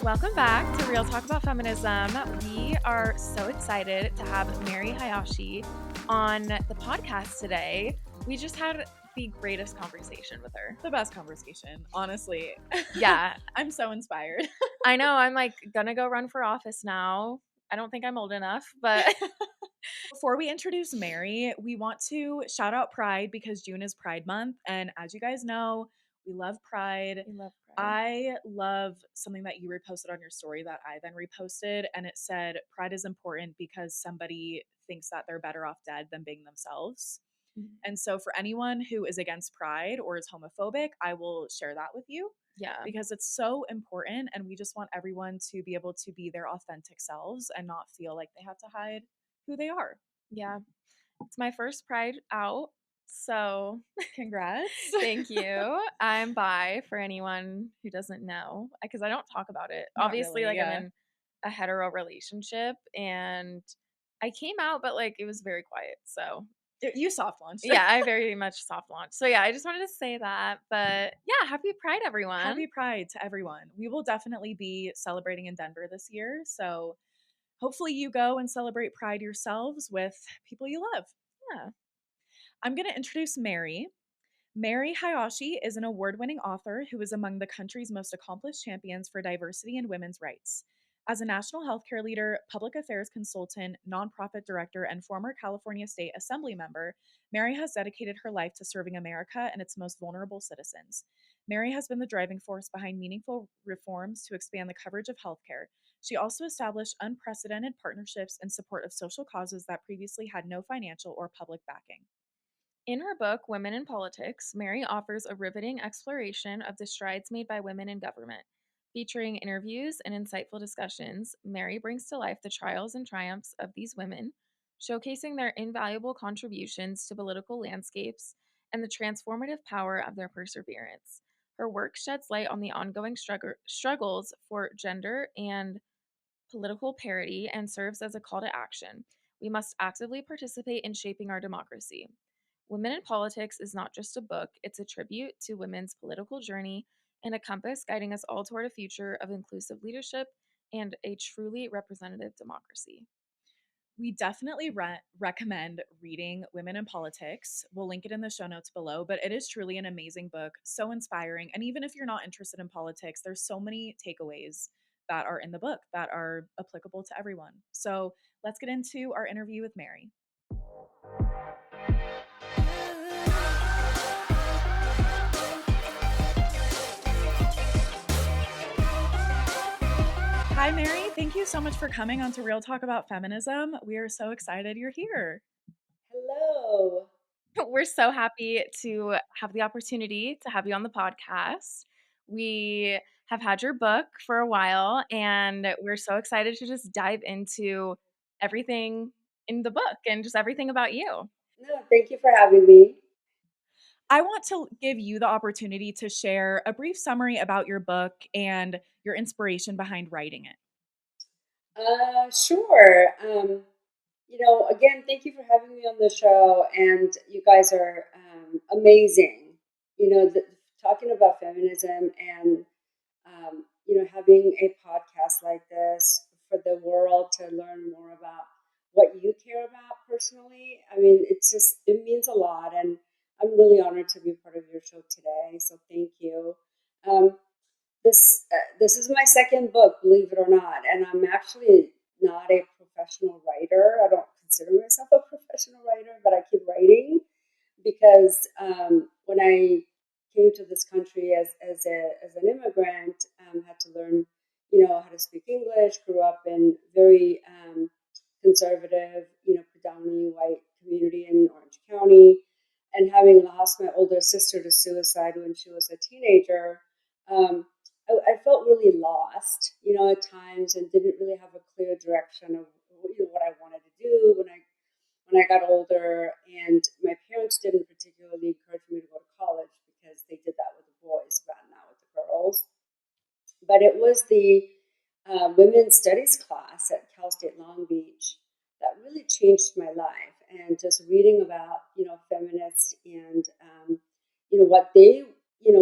Welcome back to Real Talk About Feminism. We are so excited to have Mary Hayashi on the podcast today. We just had the greatest conversation with her. The best conversation, honestly. Yeah. I'm so inspired. I know, I'm like gonna go run for office now. I don't think I'm old enough, but Before we introduce Mary, we want to shout out Pride because June is Pride Month. And as you guys know, we love Pride. we love Pride. I love something that you reposted on your story that I then reposted. And it said, Pride is important because somebody thinks that they're better off dead than being themselves. And so for anyone who is against Pride or is homophobic, I will share that with you. Yeah. Because it's so important. And we just want everyone to be able to be their authentic selves and not feel like they have to hide who they are. Yeah. It's my first Pride out. So Congrats. thank you. I'm bi for anyone who doesn't know, because I don't talk about it. Not Obviously, really, like yeah. I'm in a hetero relationship and I came out, but like it was very quiet. So You soft launched. yeah, I very much soft launched. So yeah, I just wanted to say that. But yeah, happy Pride, everyone. Happy Pride to everyone. We will definitely be celebrating in Denver this year. So hopefully you go and celebrate Pride yourselves with people you love. Yeah. I'm going to introduce Mary. Mary Hayashi is an award-winning author who is among the country's most accomplished champions for diversity and women's rights. As a national healthcare leader, public affairs consultant, nonprofit director, and former California State Assembly member, Mary has dedicated her life to serving America and its most vulnerable citizens. Mary has been the driving force behind meaningful reforms to expand the coverage of healthcare. She also established unprecedented partnerships in support of social causes that previously had no financial or public backing. In her book, Women in Politics, Mary offers a riveting exploration of the strides made by women in government. Featuring interviews and insightful discussions, Mary brings to life the trials and triumphs of these women, showcasing their invaluable contributions to political landscapes and the transformative power of their perseverance. Her work sheds light on the ongoing struggles for gender and political parity and serves as a call to action. We must actively participate in shaping our democracy. Women in Politics is not just a book, it's a tribute to women's political journey and a compass guiding us all toward a future of inclusive leadership and a truly representative democracy. We definitely recommend reading Women in Politics. We'll link it in the show notes below, but it is truly an amazing book, so inspiring. And even if you're not interested in politics, there's so many takeaways that are in the book that are applicable to everyone. So let's get into our interview with Mary. Hi, Mary. Thank you so much for coming on to Real Talk About Feminism. We are so excited you're here. Hello. We're so happy to have the opportunity to have you on the podcast. We have had your book for a while, and we're so excited to just dive into everything in the book and just everything about you. No, thank you for having me. I want to give you the opportunity to share a brief summary about your book and your inspiration behind writing it. Sure. Again, thank you for having me on the show. And you guys are amazing. Talking about feminism and, having a podcast like this for the world to learn more about what you care about personally. I mean, it means a lot. And I'm really honored to be part of your show today. So thank you. Um, this is my second book, believe it or not, and I'm actually not a professional writer. I don't consider myself a professional writer, but I keep writing because when I came to this country as an immigrant, had to learn, how to speak English. Grew up in very conservative, predominantly white community in Orange County, and having lost my older sister to suicide when she was a teenager. I felt really lost, at times, and didn't really have a clear direction of what I wanted to do when I got older. And my parents didn't particularly encourage me to go to college because they did that with the boys, but not with the girls. But it was the women's studies class at Cal State Long Beach that really changed my life. And just reading about feminists and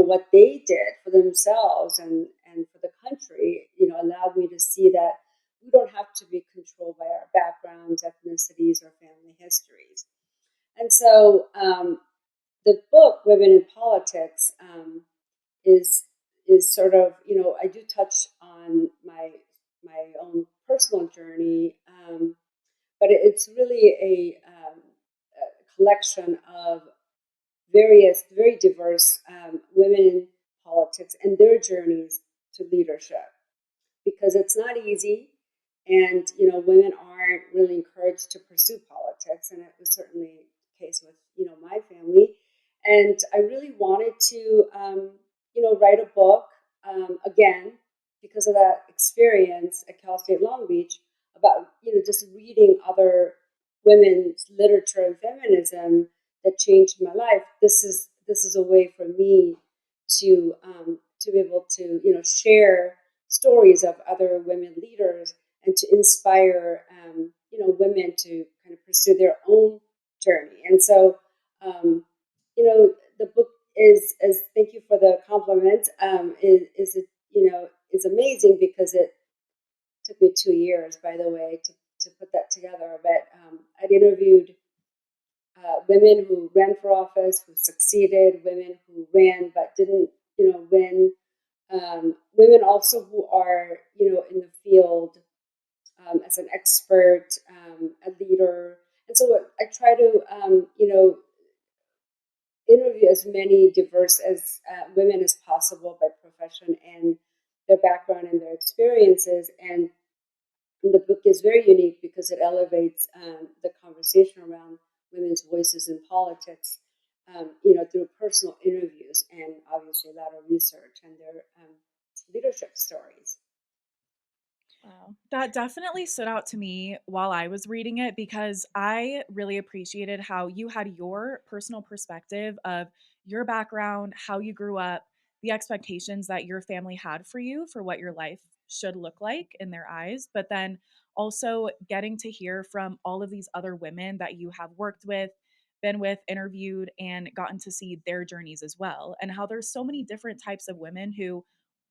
what they did for themselves and for the country, allowed me to see that we don't have to be controlled by our backgrounds, ethnicities, or family histories. And so the book Women in Politics is sort of, I do touch on my own personal journey, but it's really a collection of various very diverse women in politics and their journeys to leadership, because it's not easy, and women aren't really encouraged to pursue politics, and it was certainly the case with my family. And I really wanted to write a book, again, because of that experience at Cal State Long Beach, about just reading other women's literature and feminism that changed my life. This is a way for me to be able to share stories of other women leaders, and to inspire women to kind of pursue their own journey. And so the book is, as thank you for the compliment, is amazing, because it took me 2 years, by the way, to put that together. But I'd interviewed women who ran for office, who succeeded, women who ran but didn't win, women also who are in the field as an expert, a leader. And so I try to interview as many diverse as women as possible by profession and their background and their experiences. And the book is very unique because it elevates the conversation around women's voices in politics, through personal interviews and obviously a lot of research and their leadership stories. Wow. That definitely stood out to me while I was reading it, because I really appreciated how you had your personal perspective of your background, how you grew up, the expectations that your family had for you for what your life should look like in their eyes, but then also getting to hear from all of these other women that you have worked with, been with, interviewed, and gotten to see their journeys as well, and how there's so many different types of women who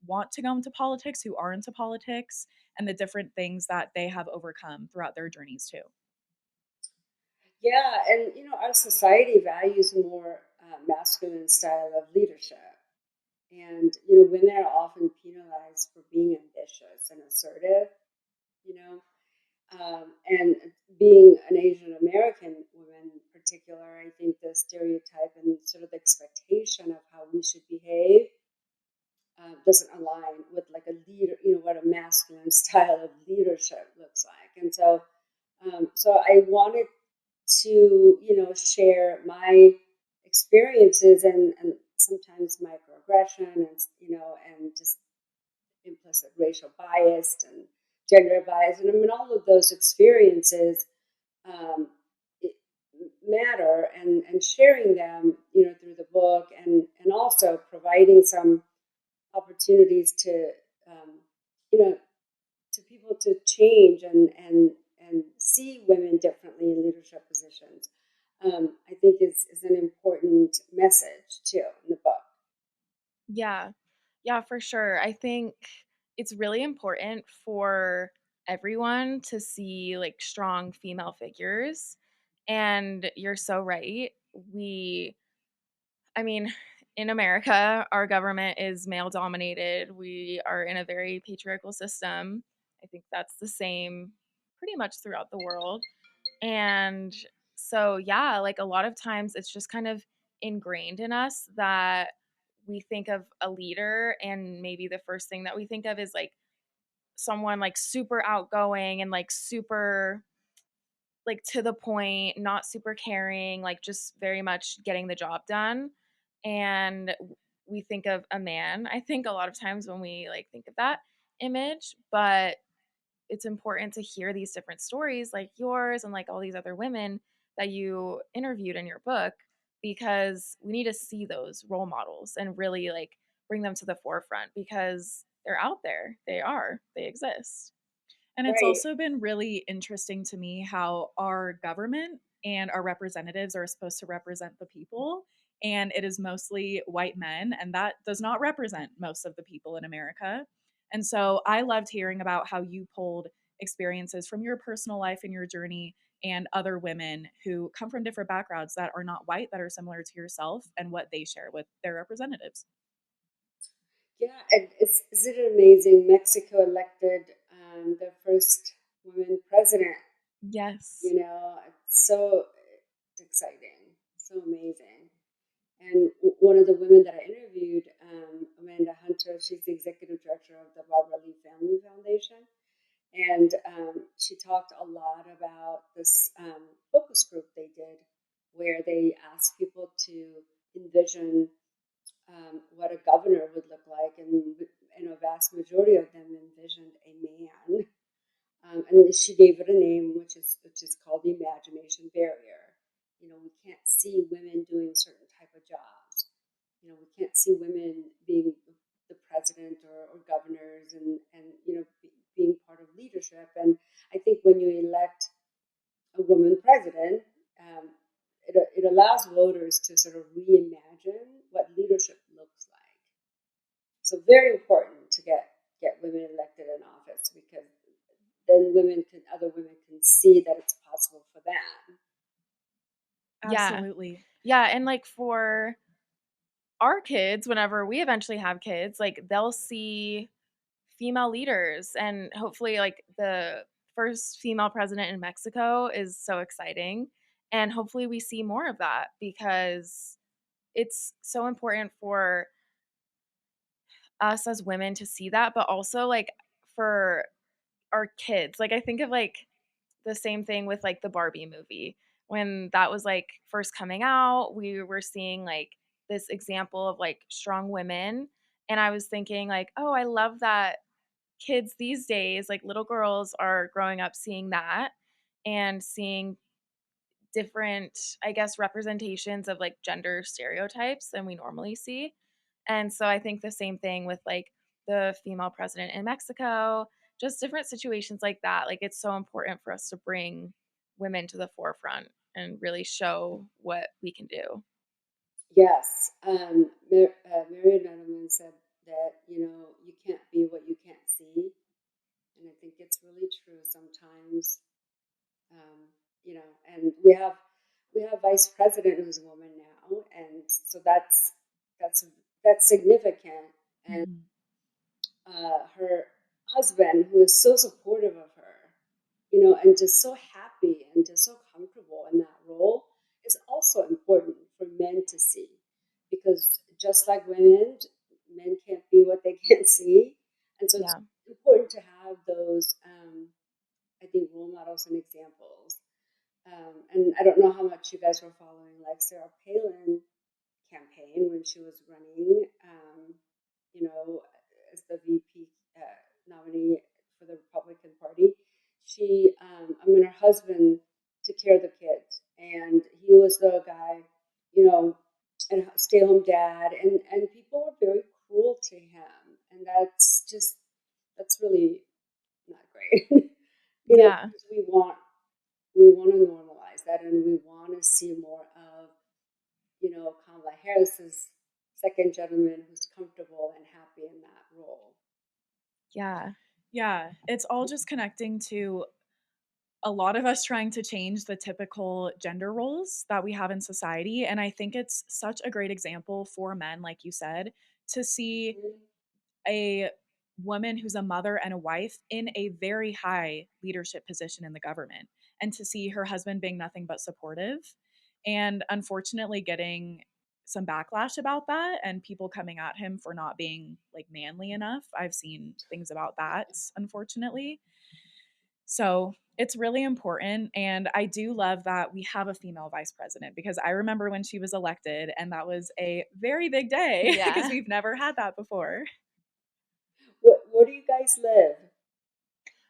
want to go into politics, who are into politics, and the different things that they have overcome throughout their journeys too. Yeah, and our society values more masculine style of leadership, and women are often penalized for being ambitious and assertive. You know, and being an Asian American woman in particular, I think the stereotype and sort of the expectation of how we should behave doesn't align with like a leader, what a masculine style of leadership looks like. And so, so I wanted to, share my experiences, and sometimes microaggression, and just implicit racial bias and gender bias. And I mean, all of those experiences um, it matter, and sharing them, through the book, and also providing some opportunities to, you know, to people to change, and see women differently in leadership positions. I think is an important message too in the book. Yeah. Yeah, for sure. I think it's really important for everyone to see like strong female figures. And you're so right. I mean, in America, our government is male dominated. We are in a very patriarchal system. I think that's the same pretty much throughout the world. And so, yeah, like a lot of times it's just kind of ingrained in us that we think of a leader, and maybe the first thing that we think of is like someone like super outgoing and like super like to the point, not super caring, like just very much getting the job done. And we think of a man, I think a lot of times when we like think of that image, but it's important to hear these different stories like yours and like all these other women that you interviewed in your book, because we need to see those role models and really like bring them to the forefront because they're out there. They exist. And it's Right. also been really interesting to me how our government and our representatives are supposed to represent the people. And it is mostly white men, and that does not represent most of the people in America. And so I loved hearing about how you pulled experiences from your personal life and your journey and other women who come from different backgrounds that are not white, that are similar to yourself, and what they share with their representatives. Yeah, and isn't it amazing? Mexico elected their first woman president. Yes. You know, it's exciting, so amazing. And one of the women that I interviewed, Amanda Hunter, she's the executive director of the Barbara Lee Family Foundation. And she talked a lot about this focus group they did where they asked people to envision what a governor would look like. And a vast majority of them envisioned a man. And she gave it a name, which is called the imagination barrier. You know, we can't see women doing certain type of jobs. You know, we can't see women being the president or governors and being part of leadership. And I think when you elect a woman president, it allows voters to sort of reimagine what leadership looks like. So very important to get women elected in office because then other women can see that it's possible for them. Yeah. Absolutely. Yeah, and, like, for our kids, whenever we eventually have kids, like, they'll see female leaders, and hopefully, like, the first female president in Mexico is so exciting, and hopefully we see more of that because it's so important for us as women to see that, but also, like, for our kids. Like, I think of, like, the same thing with, like, the Barbie movie. When that was, like, first coming out, we were seeing, like, this example of, like, strong women, and I was thinking, like, "Oh, I love that kids these days, like, little girls are growing up seeing that and seeing different, I guess, representations of, like, gender stereotypes than we normally see." And so I think the same thing with, like, the female president in Mexico, just different situations like that. Like, it's so important for us to bring women to the forefront and really show what we can do. Yes, Mary Nettleman said that you can't be what you can't see, and I think it's really true sometimes. Um, and we have vice president who's a woman now, and so that's that's significant. And Mhm. her husband, who is so supportive of her, and just so happy and just so comfortable in that role, is also important for men to see. Because just like women, men can't be what they can't see. And so it's Yeah. important to have those, I think, role models and examples. And I don't know how much you guys were following, like Sarah Palin campaign when she was running, you know, as the VP nominee for the Republican Party. Her husband took care of the kids, and he was the guy, you know, and stay home dad, and people were very cruel to him, and that's really not great, Yeah. because we want to normalize that, and we want to see more of Kamala Harris's second gentleman who's comfortable and happy in that role. Yeah. Yeah, it's all just connecting to a lot of us trying to change the typical gender roles that we have in society. And I think it's such a great example for men, like you said, to see Mhm. a woman who's a mother and a wife in a very high leadership position in the government, and to see her husband being nothing but supportive, and unfortunately getting some backlash about that and people coming at him for not being like manly enough. I've seen things about that, unfortunately. So it's really important. And I do love that we have a female vice president, because I remember when she was elected, and that was a very big day because Yeah. we've never had that before. Where do you guys live?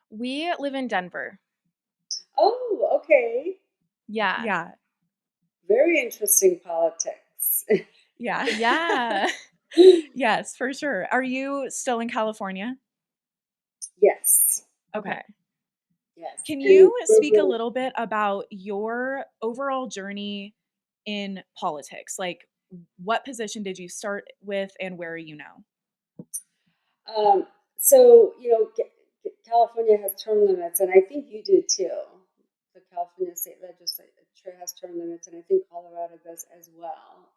We live in Denver. Oh, okay. Yeah. Yeah. Very interesting politics. Yeah. Yeah. Yes, for sure. Are you still in California? Yes, Okay. Okay. yes, Can and you we're speak a really. little bit about your overall journey in politics? Like, what position did you start with and where are you now? So, California has term limits, and I think you do too. The California state legislature has term limits, and I think Colorado does as well.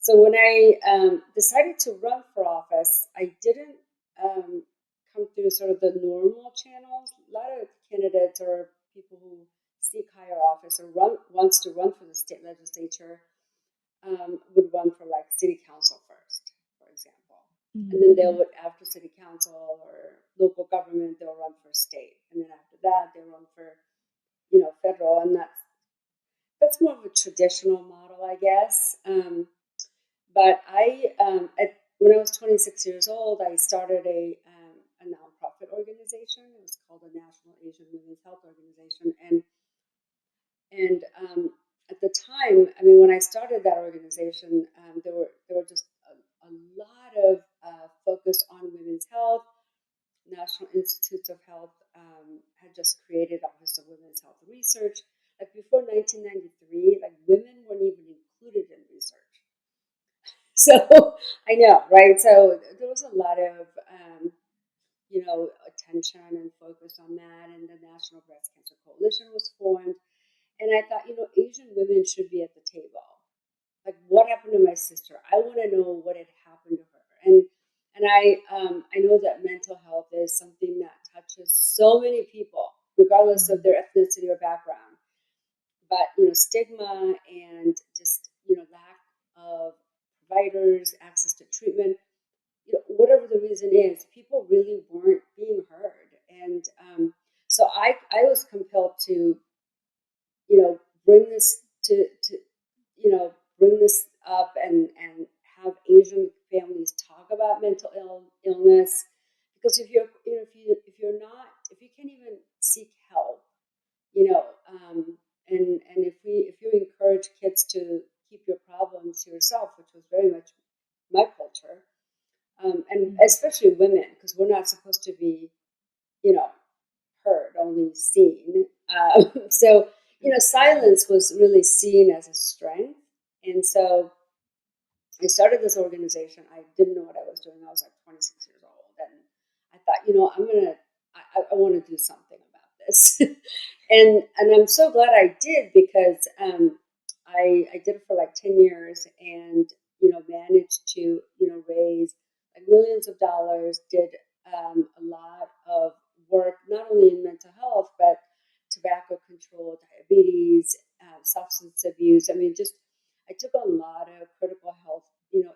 So when I decided to run for office, I didn't come through sort of the normal channels. A lot of candidates or people who seek higher office or wants to run for the state legislature would run for like city council first, for example, and then they Mm-hmm. would after city council or local government they'll run for state, and then after that they run for federal, and that's more of a traditional model, I guess. But when I was 26 years old, I started a nonprofit organization. It was called the National Asian Women's Health Organization, and at the time, I mean, when I started that organization, there were just a lot of focus on women's health. National Institutes of Health had just created Office of Women's Health Research. Like before 1993, like women weren't even included in research. So I know, right? So there was a lot of attention and focus on that, and the National Breast Cancer Coalition was formed. And I thought, Asian women should be at the table. Like, what happened to my sister? I want to know what had happened to her. And I know that mental health is something that touches so many people, regardless of their ethnicity or background. But stigma and just lack of providers, access to treatment, whatever the reason is, people really weren't being heard. And so I was compelled to bring this to bring this up and have Asian families talk about mental illness, because if you can't even seek help, you know and if you encourage kids to keep your problems to yourself, which was very much my culture, and especially women, because we're not supposed to be you know heard, only seen. So, silence was really seen as a strength. And so I started this organization. I didn't know what I was doing. I was like 26 years old. And I thought, I want to do something about this. and I'm so glad I did, because I did it for like 10 years and, managed to, raise like millions of dollars, did a lot of work, not only in mental health, but tobacco control, diabetes, substance abuse. I mean, just I took on a lot of critical health,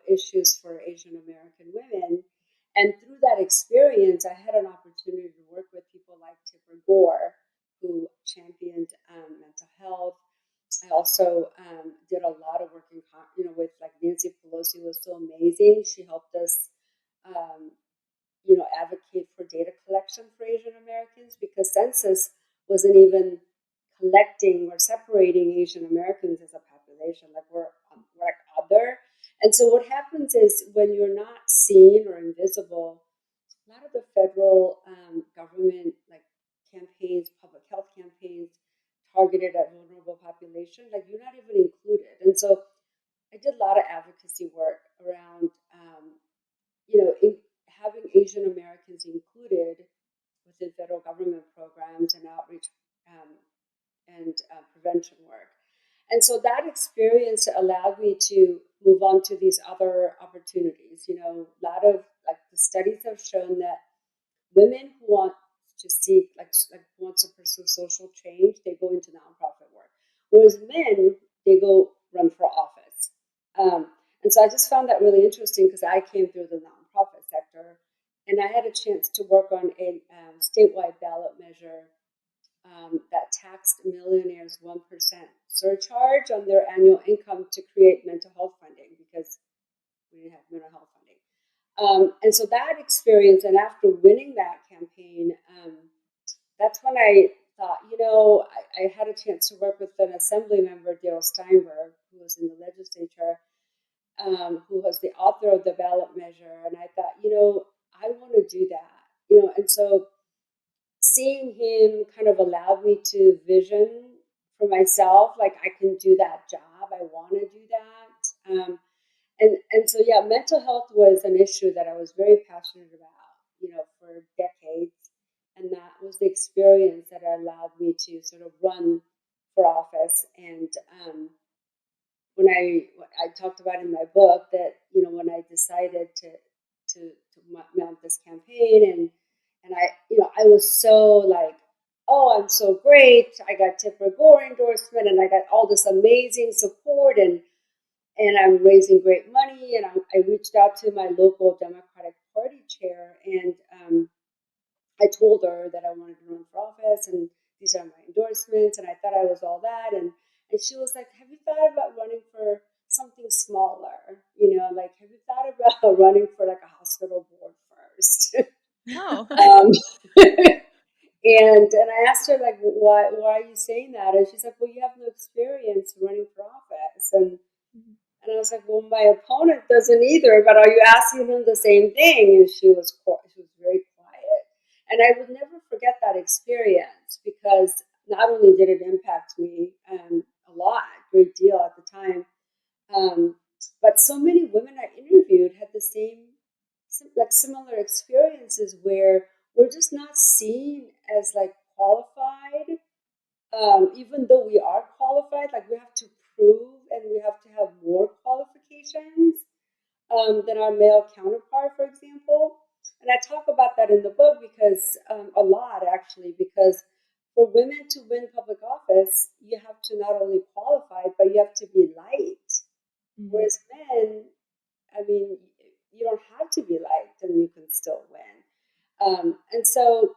issues for Asian American women. And through that experience, I had an opportunity to work with people like Tipper Gore, who championed mental health. I also did a lot of work with like Nancy Pelosi was so amazing. She helped us, um, advocate for data collection for Asian Americans, because census wasn't even collecting or separating Asian Americans as a population. Like we're like other. And so what happens is when you're not seen or invisible, a lot of the federal government like campaigns, public health campaigns targeted at vulnerable population, like you're not even included. And so I did a lot of advocacy work around, having Asian Americans included within federal government programs and outreach and prevention work. And so that experience allowed me to move on to these other opportunities. A lot of like the studies have shown that women who want to seek like want to pursue social change, they go into nonprofit work, whereas men, they go run for office. And so I just found that really interesting, because I came through the nonprofit sector, and I had a chance to work on a statewide ballot measure that taxed millionaires 1% surcharge on their annual income to create mental health funding, because we didn't have mental health funding. And so that experience, and after winning that campaign, that's when I thought, I had a chance to work with an assembly member, Dale Steinberg, who was in the legislature, who was the author of the ballot measure. And I thought, I want to do that, and so seeing him kind of allowed me to vision for myself, like I can do that job. I want to do that. And so, yeah, mental health was an issue that I was very passionate about. for decades. And that was the experience that allowed me to sort of run for office. And when I talked about in my book that when I decided to mount this campaign, and I was so like, oh, I'm so great, I got Tipper Gore endorsement, and I got all this amazing support, and I'm raising great money, and I reached out to my local Democratic Party chair, and I told her that I wanted to run for office, and these are my endorsements, and I thought I was all that, and she was like, "Have you thought about running for something smaller? Like, have you thought about running for like a hospital board first?" Oh. um, and I asked her like, "Why are you saying that?" And she's like, "Well, you have no experience running for office," and I was like, "Well, my opponent doesn't either, but are you asking him the same thing?" And she was very quiet. And I would never forget that experience because not only did it impact me a lot, great deal at the time, um, but so many women I interviewed had the like similar experiences where we're just not seen as like qualified, even though we are qualified, like we have to prove and we have to have more qualifications than our male counterpart, for example. And I talk about that in the book because a lot actually, because for women to win public office, you have to not only qualify, but you have to be light. Mhm. Whereas men, I mean, you don't have to be liked and you can still win. And so,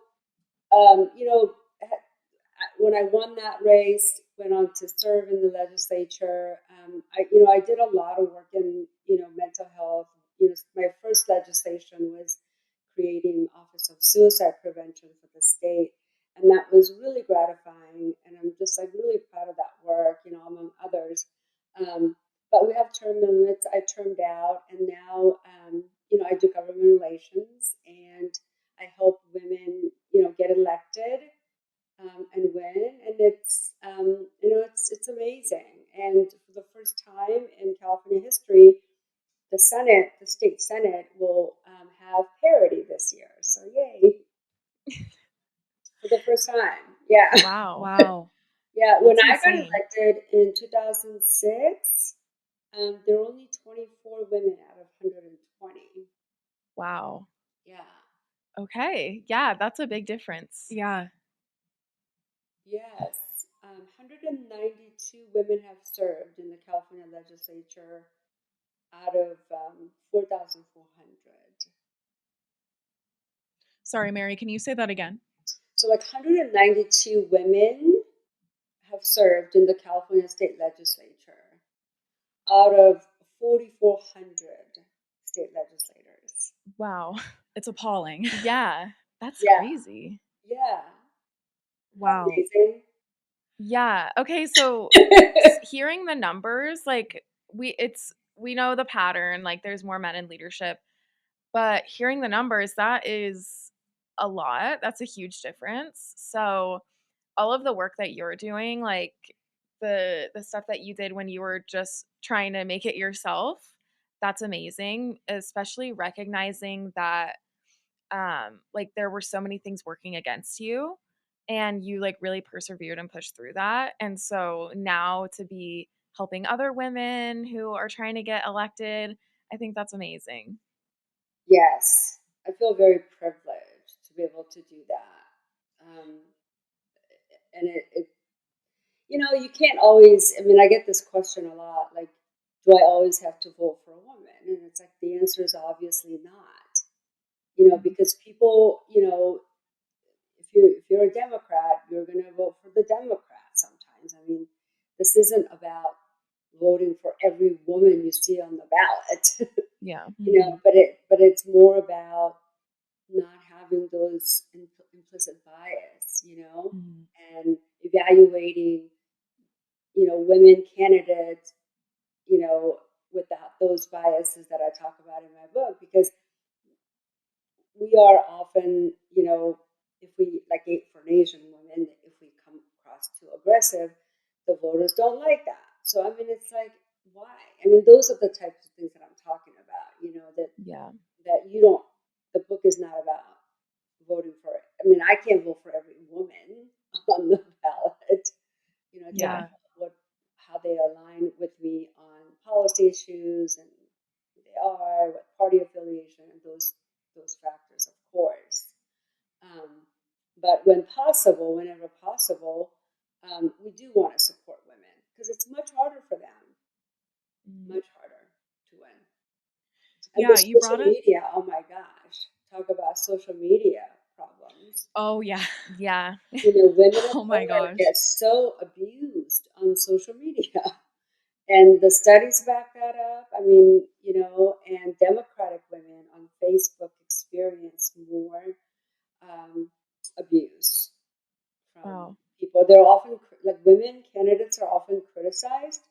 when I won that race, went on to serve in the legislature. I did a lot of work in, mental health. My first legislation was creating Office of Suicide Prevention for the state, and that was really gratifying. And I'm just like really proud of that work, among others. But we have term limits. I termed out, and now, I do government relations, and I help women, get elected and win, and it's amazing. And for the first time in California history, the state Senate, will have parity this year. So yay! For the first time, yeah, Wow. Wow. yeah. When That's I got insane. elected in 2006, there were only 24 women out of 120. Wow. Yeah. Okay. Yeah, that's a big difference. Yeah. Yes. 192 women have served in the California legislature out of 4,400. Sorry, Mary, can you say that again? So, like 192 women have served in the California state legislature out of 4,400 state legislators. Wow. It's appalling. Yeah, that's Yeah, crazy. yeah. Isn't that Wow. amazing? Yeah. Okay, so hearing the numbers, like we know the pattern, like there's more men in leadership, but hearing the numbers, that is a lot. That's a huge difference. So all of the work that you're doing, like the stuff that you did when you were just trying to make it yourself, that's amazing, especially recognizing that like there were so many things working against you and you like really persevered and pushed through that. And so now to be helping other women who are trying to get elected, I think that's amazing. Yes, I feel very privileged to be able to do that. And you can't always, I mean, I get this question a lot, like, do I always have to vote for a woman? And it's like, the answer is obviously not, Mhm. because people, if you're a Democrat, you're going to vote for the Democrat sometimes. I mean, this isn't about voting for every woman you see on the ballot, Yeah. Mhm. but it's more about not having those implicit bias, Mhm. and evaluating, women candidates, you know, without those biases that I talk about in my book, because we are often, if we like for an Asian woman, if we come across too aggressive, the voters don't like that. So I mean, it's like, why? I mean, those are the types of things that I'm talking about. That Yeah. that you don't. The book is not about. voting for it. I mean, I can't vote for every woman on the ballot. It Yeah. depends on how they align with me on policy issues and who they are, what party affiliation, and those factors, of course. Um, but whenever possible, we do want to support women because it's much harder for them, Mhm. much harder to win. And with Yeah, you brought social up media, oh my gosh, talk about social media problems. Oh, yeah. Women of Oh my color gosh. get so abused on social media. And the studies back that up. I mean, and Democratic women on Facebook experience more abuse from Wow. people. They're often, like, women candidates are often criticized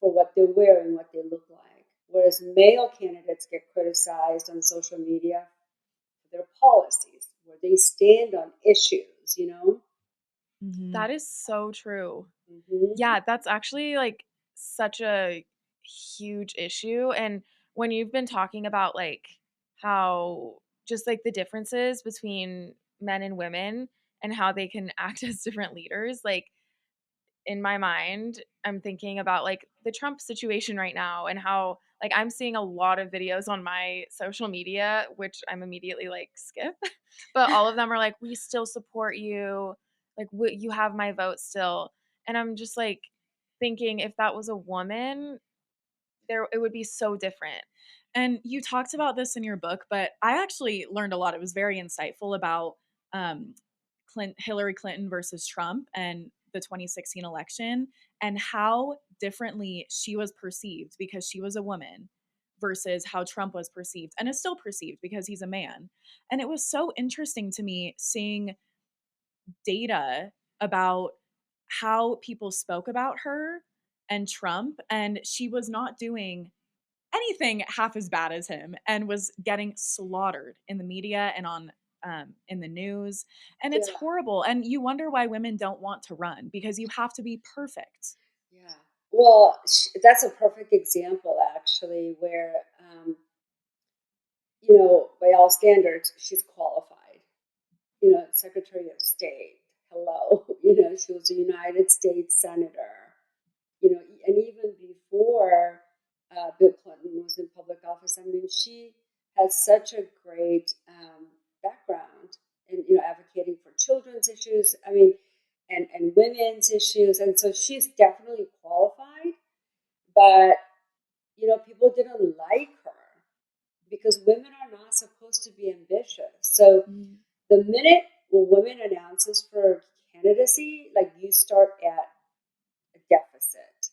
for what they wear and what they look like, whereas male candidates get criticized on social media for their policies, where they stand on issues. Mhm. That is so true. Hmm. Yeah, that's actually like such a huge issue. And when you've been talking about like how just like the differences between men and women and how they can act as different leaders, like in my mind, I'm thinking about like the Trump situation right now and how like I'm seeing a lot of videos on my social media, which I'm immediately like skip, but all of them are like, we still support you. Like, you have my vote still. And I'm just like thinking if that was a woman, it would be so different. And you talked about this in your book, but I actually learned a lot. It was very insightful about um, Hillary Clinton versus Trump and the 2016 election and how differently she was perceived because she was a woman versus how Trump was perceived and is still perceived because he's a man. And it was so interesting to me seeing data about how people spoke about her and Trump, and she was not doing anything half as bad as him and was getting slaughtered in the media and on in the news. And it's Yeah, horrible. And you wonder why women don't want to run because you have to be perfect. yeah. Well, that's a perfect example, actually, where by all standards, she's qualified. Secretary of State. Hello. She was a United States Senator. And even before Bill Clinton was in public office, I mean, she has such a great background in, advocating for children's issues. I mean, and women's issues. And so she's definitely qualified, but, people didn't like her because women are not supposed to be ambitious. So Mm. the minute a woman announces for candidacy, like, you start at a deficit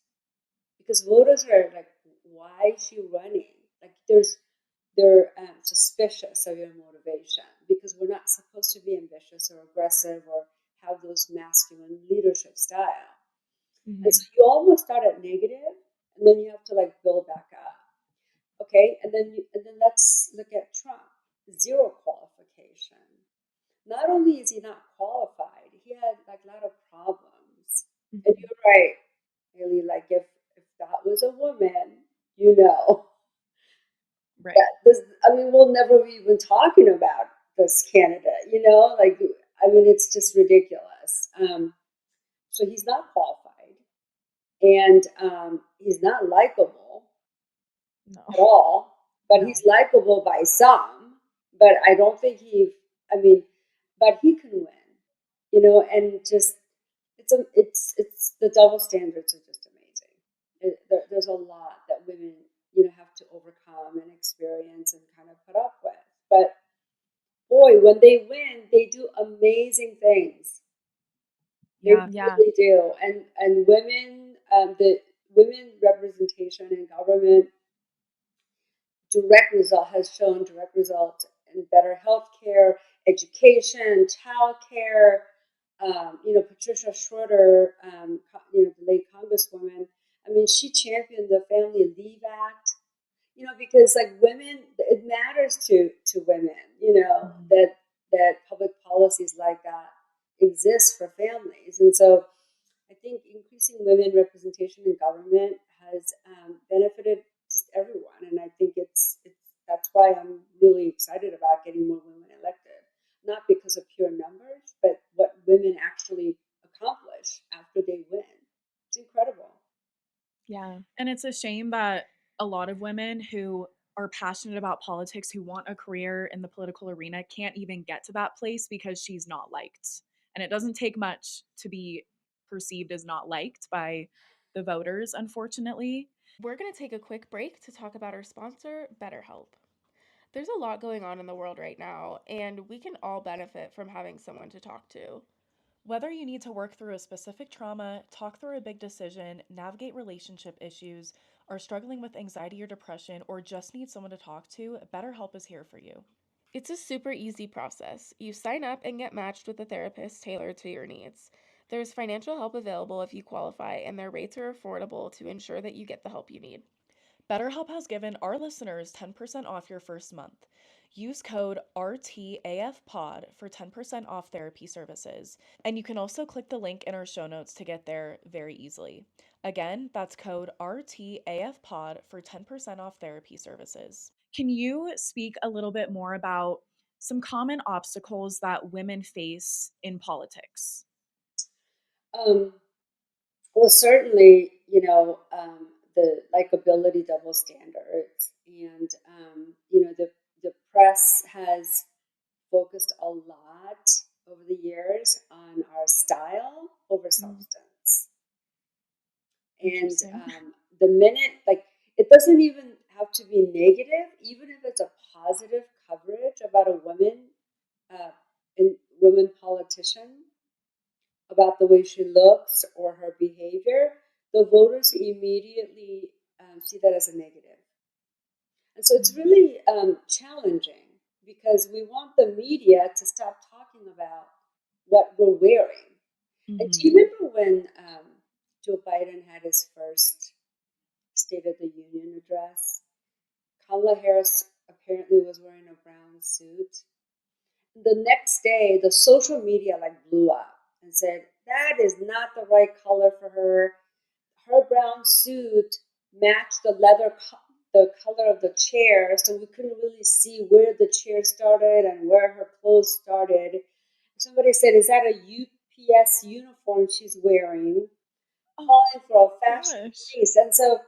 because voters are like, why is she running? Like, they're suspicious of your motivation because we're not supposed to be ambitious or aggressive or have those masculine leadership style. And so Mhm. you almost start at negative, and then you have to like build back up. Okay, and then let's look at Trump. Zero qualification. Not only is he not qualified, he had like a lot of problems. And Mhm. you're right, Haley. Like, if that was a woman, you know, Right. that this. I mean, we'll never be even talking about this candidate. Like, I mean, it's just ridiculous. So he's not qualified, and he's not likable No. at all, but No. he's likable by some. But I don't think I mean, but he can win, and just it's the double standards are just amazing. There's a lot that women, have to overcome and experience and kind of put up with. But boy, when they win, they do amazing things. They Yeah. Yeah. really do. And women, the women representation in government has shown direct results in better health care, education, child care. Patricia Schroeder, the late Congresswoman, I mean, she championed the Family Leave Act, because like women, it matters to women, Mhm. that public policies like that exist for families. And so I think increasing women representation in government has benefited just everyone, and I think it's that's why I'm really excited about getting more women elected. Not because because of pure numbers, but what women actually accomplish after they win. It's incredible. Yeah. And it's a shame that a lot of women who are passionate about politics, who want a career in the political arena, can't even get to that place because she's not liked. And it doesn't take much to be perceived as not liked by the voters, unfortunately. We're going to take a quick break to talk about our sponsor, BetterHelp. There's a lot going on in the world right now, and we can all benefit from having someone to talk to. Whether you need to work through a specific trauma, talk through a big decision, navigate relationship issues, are struggling with anxiety or depression, or just need someone to talk to, BetterHelp is here for you. It's a super easy process. You sign up and get matched with a therapist tailored to your needs. There's financial help available if you qualify, and their rates are affordable to ensure that you get the help you need. BetterHelp has given our listeners 10% off your first month. Use code RTAFPOD for 10% off therapy services. And you can also click the link in our show notes to get there very easily. Again, that's code RTAFPOD for 10% off therapy services. Can you speak a little bit more about some common obstacles that women face in politics? Um, well, certainly, the likability double standards, and the press has focused a lot over the years on our style over Mm, substance. And interesting. the minute, like, it doesn't even have to be negative, even if it's a positive coverage about a woman, uh, and woman politician, about the way she looks or her behavior, the voters immediately see that as a negative. And so it's Mm, really challenging because we want the media to stop talking about what we're wearing. And do mhm. you remember when Joe Biden had his first State of the Union address? Kamala Harris apparently was wearing a brown suit. The next day, the social media like blew up and said that is not the right color for her. Her brown suit matched the color of the chair, so we couldn't really see where the chair started and where her clothes started. Somebody said, "Is that a UPS uniform she's wearing?" Oh, Calling for a fashion gosh. police, and so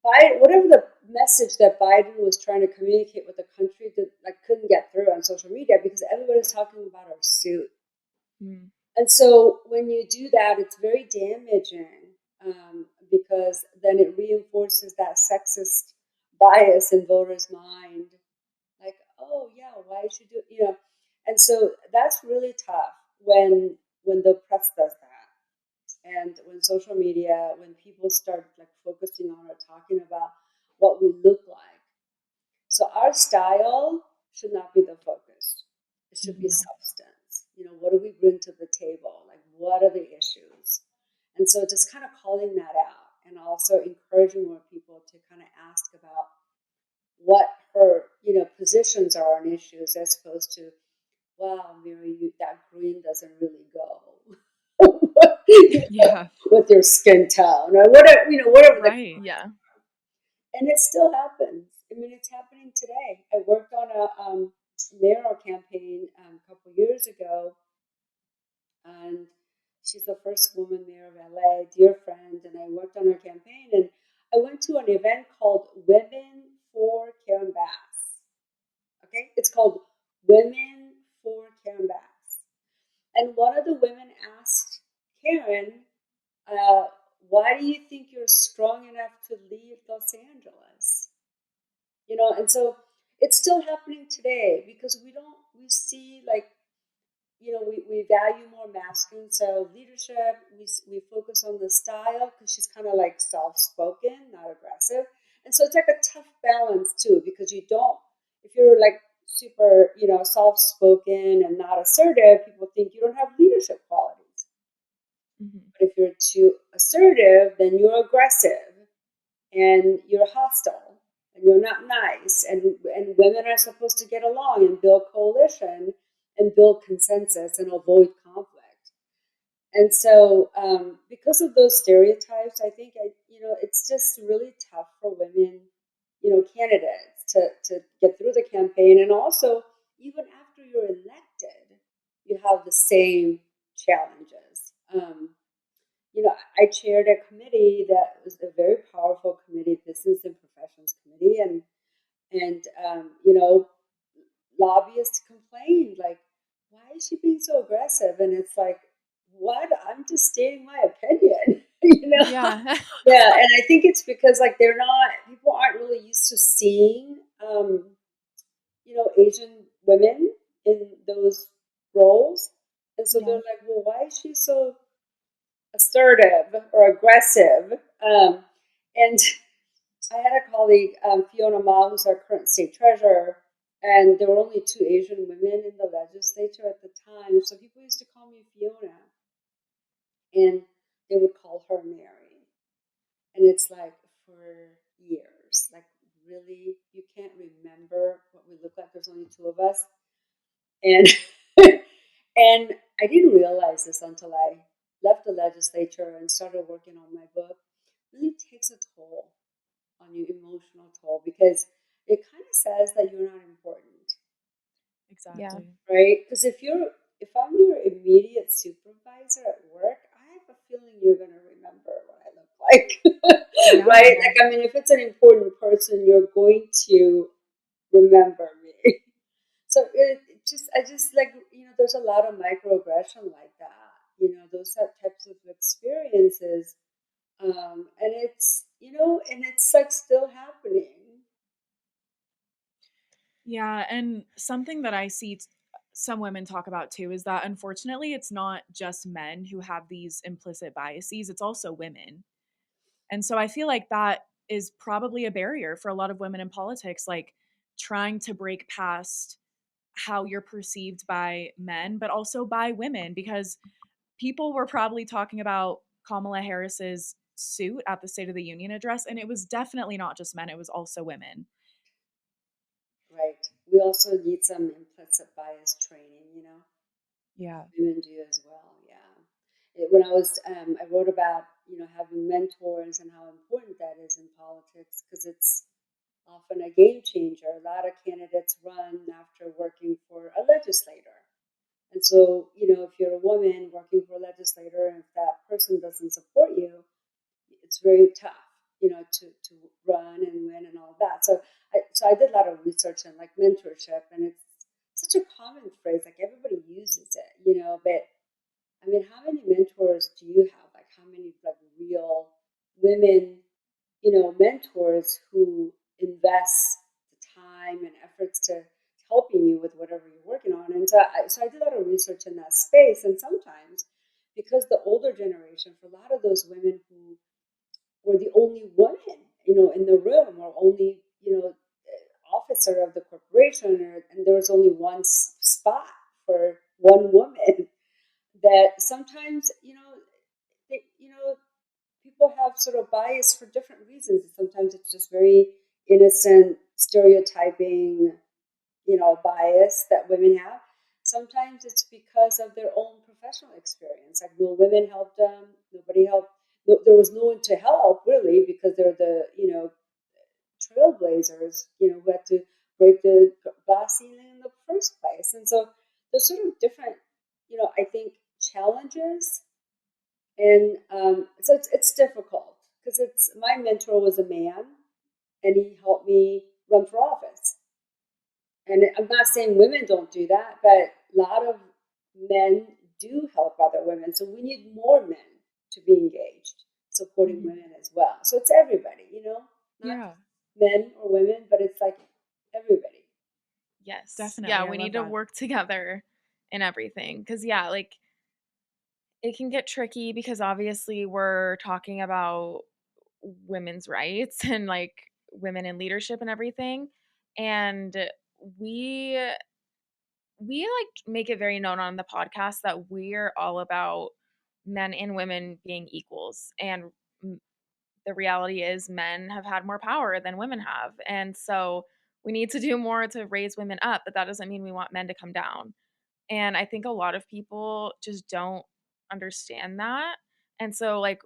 whatever the message that Biden was trying to communicate with the country, that like couldn't get through on social media because everybody's talking about her suit. Mm, And so when you do that, it's very damaging, because then it reinforces that sexist bias in voters' mind. Like, oh yeah, why should you? And so that's really tough when the press does that, and when social media, when people start like focusing on or talking about what we look like. So our style should not be the focus. It should be mhm. No. substance. What do we bring to the table? Like, what are the issues? And so just kind of calling that out and also encouraging more people to kind of ask about what her, positions are on issues as opposed to, wow, Mary, that green doesn't really go. Yeah, With your skin tone or whatever, whatever the, right. Yeah. and it still happens. I mean, it's happening today. I worked on a mayoral campaign a couple years ago, and she's the first woman mayor of LA, dear friend, and I worked on her campaign. And I went to an event called Women for Karen Bass. Okay, it's called Women for Karen Bass. And one of the women asked Karen, uh, "Why do you think you're strong enough to leave Los Angeles?" And so it's still happening today because we see like, we value more masculine style of leadership. We focus on the style because she's kind of like soft-spoken, not aggressive. And so it's like a tough balance too, because you don't, if you're like super, soft-spoken and not assertive, people think you don't have leadership qualities. Mhm. But if you're too assertive, then you're aggressive and you're hostile and you're not nice, and women are supposed to get along and build coalition and build consensus and avoid conflict. And so because of those stereotypes, I think it's just really tough for women, candidates to get through the campaign, and also even after you're elected, you have the same challenges. I chaired a committee that was a very powerful committee, business and professions committee, and lobbyists complained like, why is she being so aggressive? And it's like, what? I'm just stating my opinion, Yeah. Yeah, and I think it's because like people aren't really used to seeing, Asian women in those roles, and so they're Yeah. like, well, why is she so assertive or aggressive? And I had a colleague, Fiona Ma, who's our current state treasurer, and there were only two Asian women in the legislature at the time. So people used to call me Fiona, and they would call her Mary. And it's like for years, like really, you can't remember what we look like. There's only two of us, and and I didn't realize this until I left the legislature and started working on my book. It really takes a toll on you, emotional toll, because it kind of says that you're not important, Yeah. Exactly. right? Because if I'm your immediate supervisor at work, I have a feeling you're going to remember what I look like, Yeah. right? Like, I mean, if it's an important person, you're going to remember me. So I just like, there's a lot of microaggression like that, those types of experiences. And it's like still happening. Yeah, and something that I see some women talk about too is that unfortunately it's not just men who have these implicit biases, it's also women. And so I feel like that is probably a barrier for a lot of women in politics, like trying to break past how you're perceived by men, but also by women, because people were probably talking about Kamala Harris's suit at the State of the Union address, and it was definitely not just men, it was also women. Right. We also need some implicit bias training, Yeah. women do as well. Yeah. When I wrote about, having mentors and how important that is in politics because it's often a game changer. A lot of candidates run after working for a legislator. And so, if you're a woman working for a legislator and if that person doesn't support you, it's very tough, to run and win and all of that. So I did a lot of research on like mentorship, and it's such a common phrase, like everybody uses it, But I mean, how many mentors do you have? Like, how many like real women, mentors who invest the time and efforts to helping you with whatever you're working on? And so I did a lot of research in that space, and sometimes because the older generation, for a lot of those women who were the only woman, in the room, or only, officer of the corporation, and there was only one spot for one woman. That sometimes, people have sort of bias for different reasons. Sometimes it's just very innocent stereotyping, bias that women have. Sometimes it's because of their own professional experience. Like, no women helped them, nobody helped. No, there was no one to help really because they're the, trailblazers, who had to break the glass ceiling in the first place. And so there's sort of different, I think, challenges, and so it's difficult because it's my mentor was a man, and he helped me run for office. And I'm not saying women don't do that, but a lot of men do help other women. So we need more men to be engaged, supporting Mhm. women as well. So it's everybody, not Yeah, men or women, but it's like everybody. Yes. Yeah, definitely. I we love need to that. work together in everything. Cause yeah, like it can get tricky because obviously we're talking about women's rights and like women in leadership and everything. And we we like make it very known on the podcast that we're all about men and women being equals. And the reality is men have had more power than women have. And so we need to do more to raise women up, but that doesn't mean we want men to come down. And I think a lot of people just don't understand that. And so like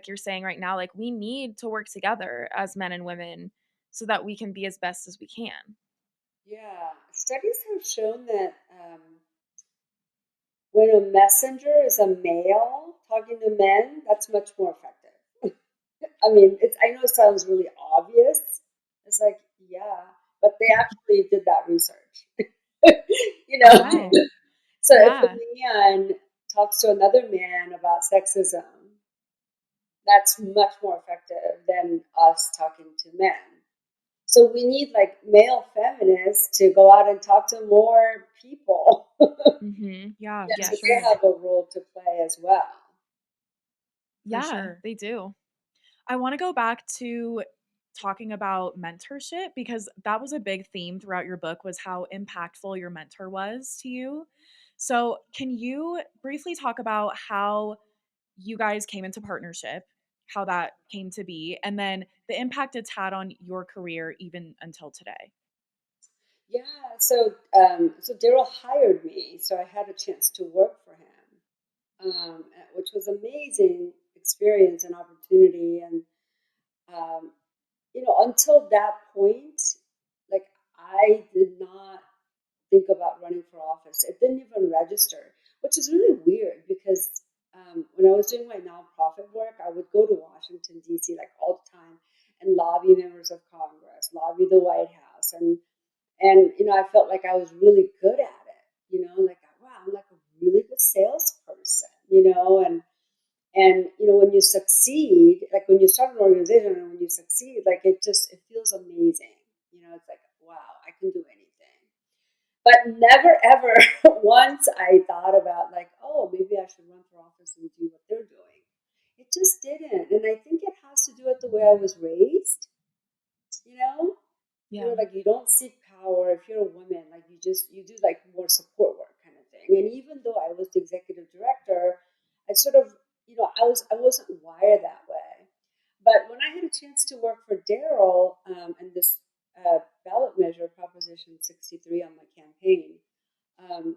you're saying right now, like we need to work together as men and women so that we can be as best as we can. Yeah, studies have shown that when a messenger is a male talking to men, that's much more effective. I mean, I know it sounds really obvious. It's like, yeah, but they actually did that research. you know, Wow. so if Yeah. a man talks to another man about sexism, that's much more effective than us talking to men. So we need like male feminists to go out and talk to more people. Mhm. Yeah, Yeah, for so Yes. they sure. have a role to play as well. For Yeah, sure. they do. I want to go back to talking about mentorship because that was a big theme throughout your book was how impactful your mentor was to you. So, can you briefly talk about how you guys came into partnership, how that came to be, and then the impact it's had on your career even until today? Yeah, so Daryl hired me, so I had a chance to work for him, which was amazing experience and opportunity. And um, until that point, like I did not think about running for office. It didn't even register, which is really weird because when I was doing my nonprofit work, I would go to Washington D.C. like all the time and lobby members of Congress, lobby the White House, and I felt like I was really good at it. Like wow, I'm like a really good salesperson. And when you succeed, like when you start an organization and when you succeed, like it feels amazing. It's like wow, I can do anything. But never ever once I thought about like, oh, maybe I should run for office and do what they're doing. It just didn't. And I think it has to do with the way I was raised, you know? Yeah. Like you don't seek power if you're a woman, like you do like more support work kind of thing. And even though I was the executive director, I sort of, I wasn't wired that way. But when I had a chance to work for Daryl and this ballot measure, Proposition 63, on my campaign, um,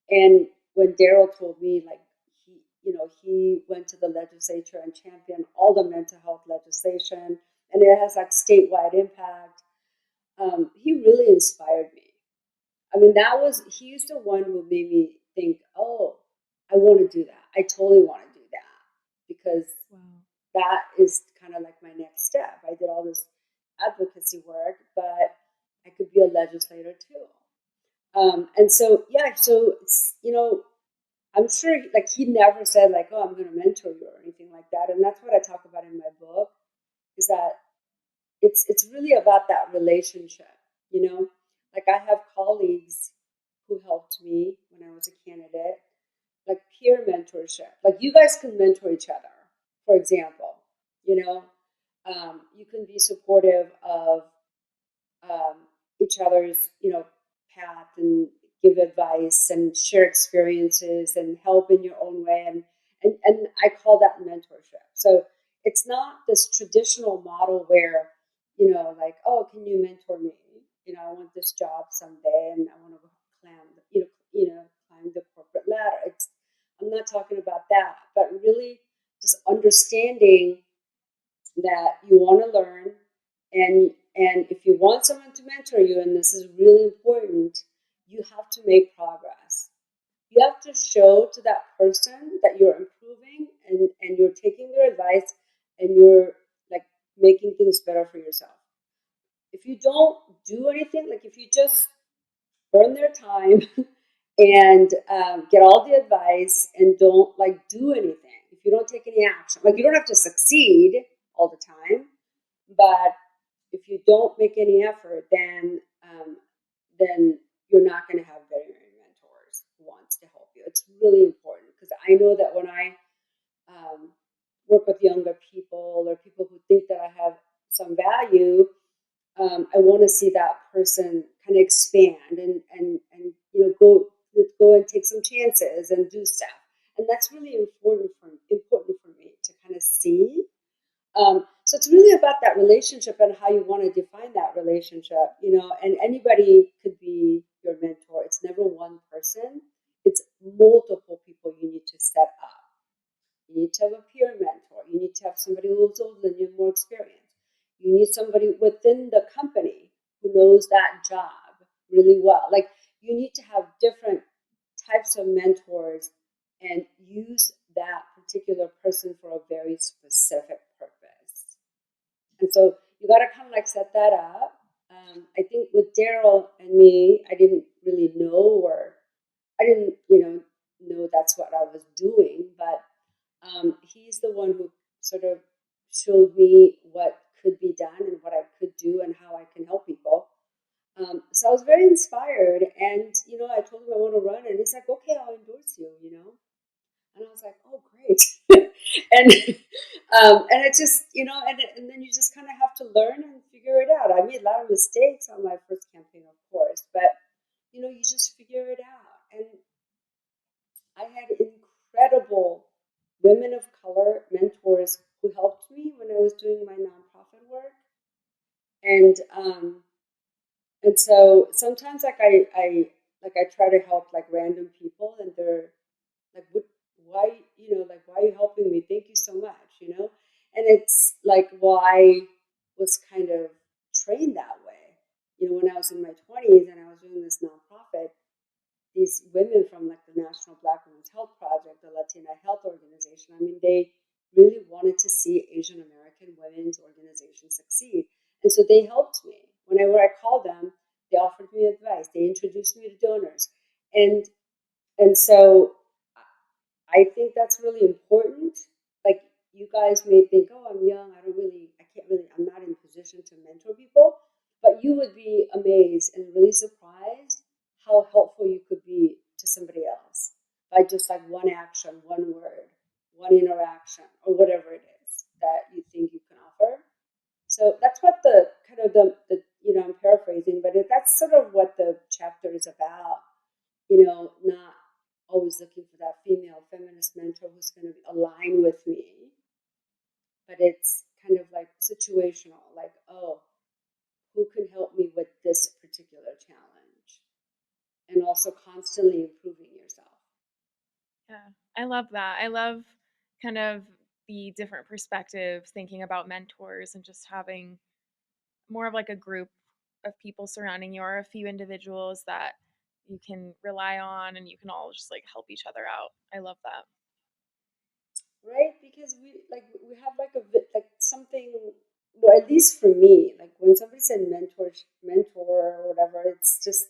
and when Daryl told me, like, he went to the legislature and championed all the mental health legislation, and it has like statewide impact. He really inspired me. I mean, he's the one who made me think, oh, I want to do that. I totally want to do that because Wow. that is kind of like my next step. I did all this advocacy work, but I could be a legislator too. And so, yeah, so, I'm sure like he never said like, oh, I'm going to mentor you or anything like that. And that's what I talk about in my book is that it's really about that relationship, you know? Like I have colleagues who helped me when I was a candidate, like peer mentorship. Like you guys can mentor each other, for example, you know? You can be supportive of um, each other's, path and give advice and share experiences and help in your own way. And I call that mentorship. So it's not this traditional model where, like, oh, can you mentor me? I want this job someday and I want to climb, climb the corporate ladder. I'm not talking about that, but really just understanding that you want to learn and if you want someone to mentor you, and this is really important, you have to make progress. You have to show to that person that you're improving and you're taking their advice and you're like making things better for yourself. If you don't do anything, like if you just burn their time and get all the advice and don't like do anything, if you don't take any action, like you don't have to succeed all the time, but if you don't make any effort, then you're not going to have very many mentors who wants to help you. It's really important because I know that when I work with younger people or people who think that I have some value, I want to see that person kind of expand and go and take some chances and do stuff. And that's really important for me to kind of see. So it's really about that relationship and how you want to define that relationship, and anybody could be your mentor. It's never one person. It's multiple people you need to set up. You need to have a peer mentor. You need to have somebody who's older than you, more experience. You need somebody within the company who knows that job really well. Like you need to have different types of mentors and use that particular person for a very specific purpose. And so you got to kind of like set that up. I think with Daryl and me, I didn't really know, or I didn't, know that's what I was doing, but he's the one who sort of showed me what could be done and what I could do and how I can help people. So I was very inspired, and I told him I want to run, and he's like, "Okay, I'll endorse you." And I was like, "Oh, great!" and and it just and then you just kind of have to learn and figure it out. I made a lot of mistakes on my first campaign, of course, but you just figure it out. And I had incredible women of color mentors who helped me when I was doing my nonprofit work, and so sometimes I try to help like random people, and they're like, why, why are you helping me? Thank you so much. And it's like, well, I was kind of trained that way. When I was in my 20s and I was doing this nonprofit, these women from like the National Black Women's Health Project, the Latina Health Organization, I mean, they really wanted to see Asian American women's organizations succeed. And so they helped me. Whenever I called them, they offered me advice. They introduced me to donors. And so I think that's really important. Like, you guys may think, oh, I'm young, I'm not in position to mentor people, but you would be amazed and really surprised how helpful you could be to somebody else by just like one action, one word, one interaction, or whatever it is that you think you can offer. So that's what the kind of I'm paraphrasing, but that's sort of what the chapter is about. Not always looking for that female feminist mentor who's going to align with me, but it's kind of like situational, like, oh, who can help me with this particular challenge? And also constantly improving yourself. Yeah, I love that. I love kind of the different perspectives, thinking about mentors and just having more of like a group of people surrounding you or a few individuals that you can rely on and you can all just like help each other out. I love that. Right? Because we have like like something. Well, at least for me, like when somebody said mentor or whatever, it's just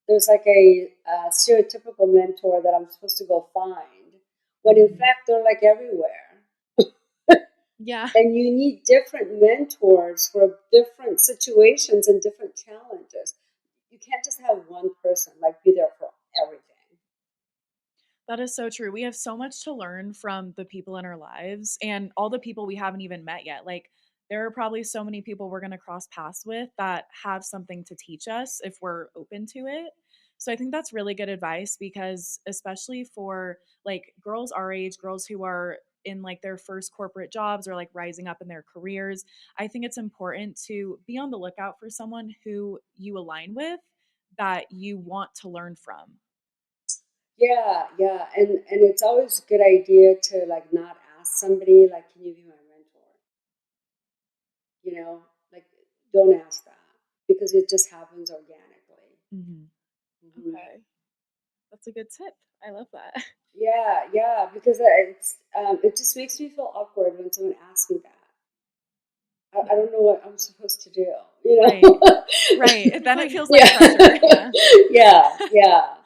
there's like a stereotypical mentor that I'm supposed to go find, when in fact they're like everywhere. Yeah. And you need different mentors for different situations and different challenges. You can't just have one person like be there for everything. That is so true. We have so much to learn from the people in our lives and all the people we haven't even met yet. Like, there are probably so many people we're going to cross paths with that have something to teach us if we're open to it. So I think that's really good advice because, especially for like girls our age, girls who are in like their first corporate jobs or like rising up in their careers, I think it's important to be on the lookout for someone who you align with, that you want to learn from. Yeah, yeah, and it's always a good idea to like not ask somebody like, "Can you be my mentor?" Like, don't ask that because it just happens organically. Mhm. Hmm. Okay. That's a good tip. I love that. Yeah, yeah, because it just makes me feel awkward when someone asks me that. I Yeah. don't know what I'm supposed to do, Right. Right. Then it Like, feels like Yeah, pressure. yeah. yeah, yeah.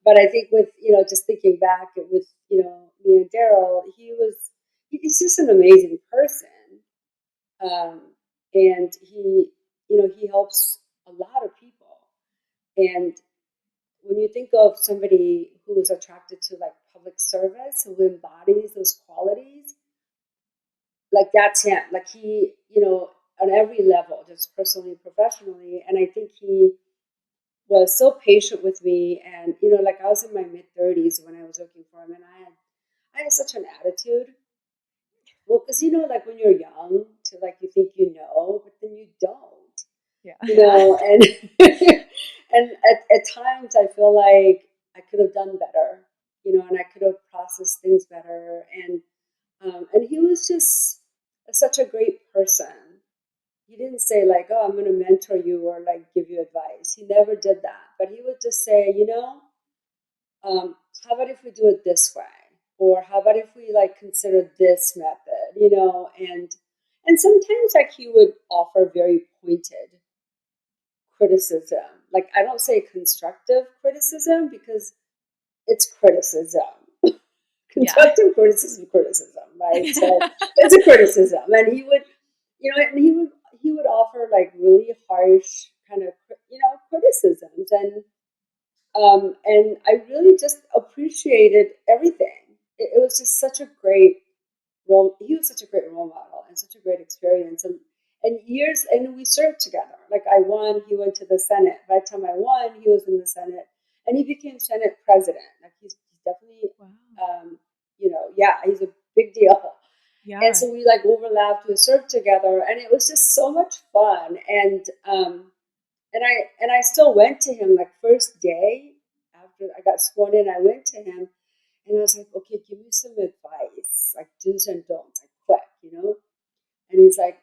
But I think with just thinking back with me and Daryl, he's just an amazing person, um, and he helps a lot of people. And when you think of somebody who is attracted to like public service, who embodies those qualities, like that's him. Like he, on every level, just personally, professionally, and I think he was so patient with me. And like I was in my mid 30s when I was working for him, and I had such an attitude. Well, because like when you're young, to like you think but then you don't. Yeah. Yeah. And and at times I feel like I could have done better, and I could have processed things better. And he was just such a great person. He didn't say like, "Oh, I'm going to mentor you," or like give you advice. He never did that. But he would just say, how about if we do it this way? Or how about if we like consider this method, and sometimes like he would offer very pointed criticism. Like I don't say constructive criticism because it's criticism. Yeah. Constructive criticism, right? So it's a criticism, and he would offer like really harsh kind of criticisms, and I really just appreciated everything. It was just such a great role. He was such a great role model and such a great experience, and we served together. Like I won, he went to the Senate. By the time I won, he was in the Senate, and he became Senate president. Like he's definitely, Wow. yeah, he's a big deal. And Yeah. so we like overlapped, we served together, and it was just so much fun. And I still went to him like first day after I got sworn in. I went to him and I was like, okay, give me some advice, like do's and don'ts, like quick. And he's like,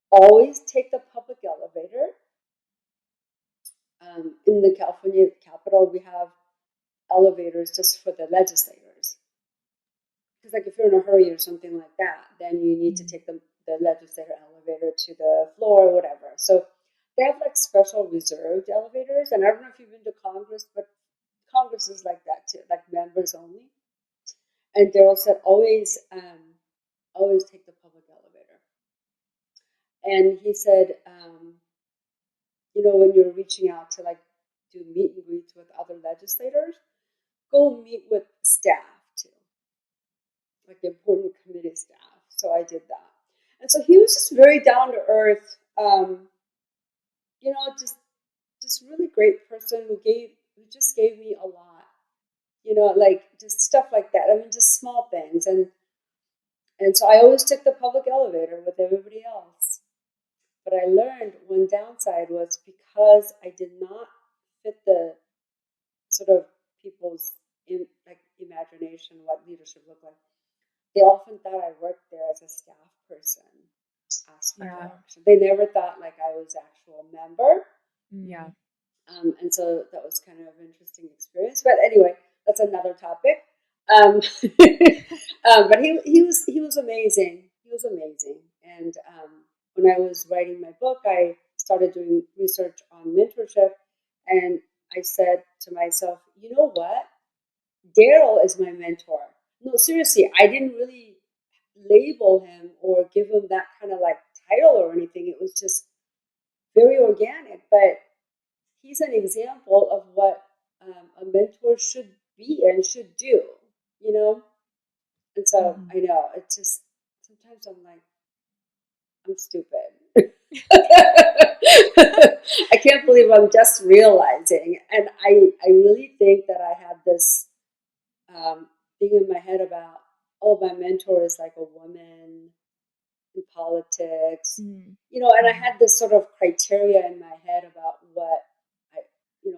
always take the public elevator. In the California Capitol, we have elevators just for the legislators. Because like if you're in a hurry or something like that, then you need to Mhm. take the legislator elevator to the floor or whatever. So they have like special reserved elevators, and I don't know if you've been to Congress, but Congress is like that too, like members only. And Daryl said always take the public elevator. And he said, when you're reaching out to like do meet and greets with other legislators, go meet with staff too, like the important committee staff. So I did that. And so he was just very down to earth, just really great person who just gave me a lot, like just stuff like that. I mean, just small things. And so I always took the public elevator with everybody else. But I learned one downside was because I did not fit the sort of people's imagination what leadership looked like. They often thought I worked there as a staff person asked for Yeah. direction. They never thought like I was actual member. Yeah. Mm. And so that was kind of an interesting experience. But anyway, that's another topic. Um, but he was amazing. He was amazing. And when I was writing my book, I started doing research on mentorship, and I said to myself, you know what? Daryl is my mentor. No, seriously, I didn't really label him or give him that kind of like title or anything. It was just very organic. But he's an example of what a mentor should be and should do, you know? And so Mhm. I know it's just sometimes I'm like, I'm stupid. I can't believe I'm just realizing. And I really think that I had this thing in my head about, oh, my mentor is like a woman in politics, Mm. and I Mhm. had this sort of criteria in my head about I,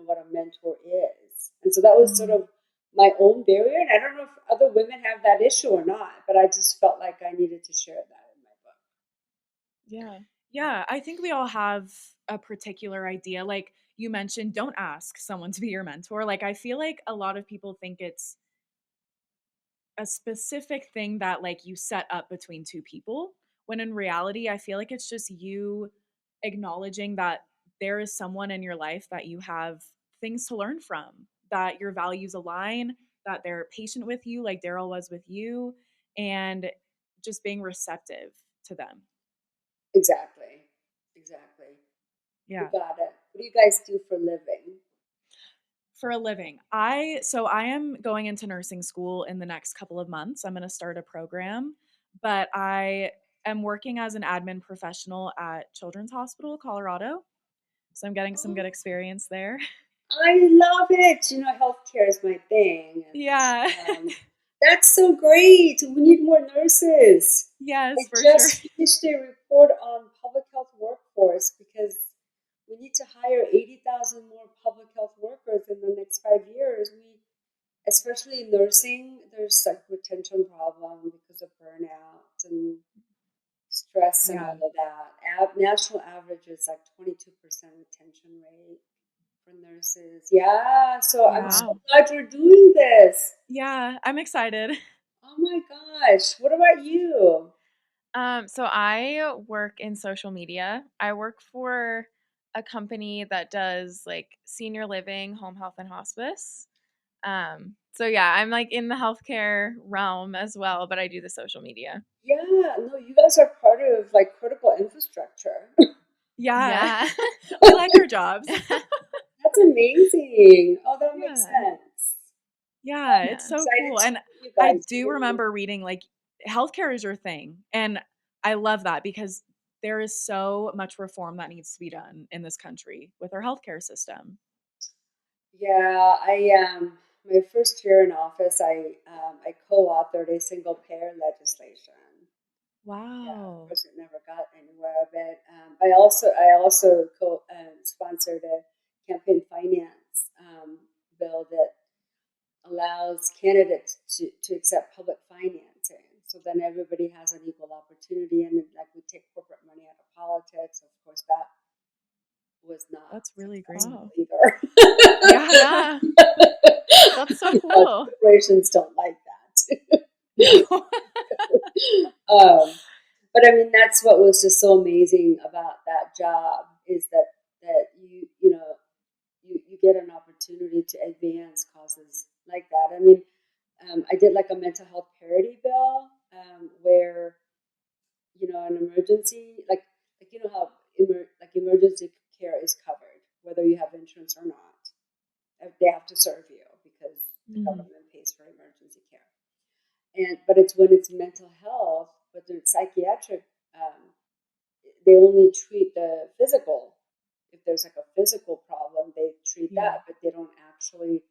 what a mentor is. And so that was sort Mhm. of my own barrier. And I don't know if other women have that issue or not, but I just felt like I needed to share that in my book. Yeah. Yeah, I think we all have a particular idea. Like you mentioned, don't ask someone to be your mentor. Like I feel like a lot of people think it's a specific thing that like you set up between two people, when in reality I feel like it's just you acknowledging that there is someone in your life that you have things to learn from, that your values align, that they're patient with you like Daryl was with you, and just being receptive to them. Exactly. Exactly. You Yeah. got it. What do you guys do for a living? For a living, I am going into nursing school in the next couple of months. I'm going to start a program, but I am working as an admin professional at Children's Hospital Colorado. So I'm getting some Oh, good experience there. I love it. Healthcare is my thing, Yeah. and that's so great. We need more nurses. I Yes, for sure. just finished a report on public health workforce because we need to hire 80,000 more public health workers in the next 5 years. Especially in nursing, there's like retention problem because of burnout and stress and Yeah. all of that. National average is like 22% retention rate. for nurses. Yeah. So I'm Yeah. so Wow. glad you're doing this. Yeah, I'm excited. Oh my gosh. What about you? So I work in social media. I work for a company that does like senior living, home health, and hospice. So yeah, I'm like in the healthcare realm as well, but I do the social media. Yeah, no, you guys are part of like critical infrastructure. Yeah. Yeah. We like our jobs. That's amazing. Oh, that makes Yeah. sense. Yeah, it's Yeah. so Excited cool, to and meet you I guys. do Really. remember reading, like, healthcare is your thing, and I love that because there is so much reform that needs to be done in this country with our healthcare system. Yeah, my first year in office, I co-authored a single payer legislation. Yeah, of Wow. course, it never got anywhere of it. I also sponsored a campaign finance bill that allows candidates to accept public financing. So then everybody has an equal opportunity, and like we take corporate money out of politics. Of course, that was not That's really great. Wow. successful either. Yeah. Yeah. That's so cool. Corporations don't like that. No. um, but I mean, that's what was just so amazing about that job is that you get an opportunity to advance causes like that. I mean, I did like a mental health parity bill where an emergency like how emergency care is covered whether you have insurance or not. They have to serve you because the Mhm. government pays for emergency care. And but it's when it's mental health, but it's psychiatric. They only treat the physical. If there's like a physical problem, they treat Yeah. that, but they don't actually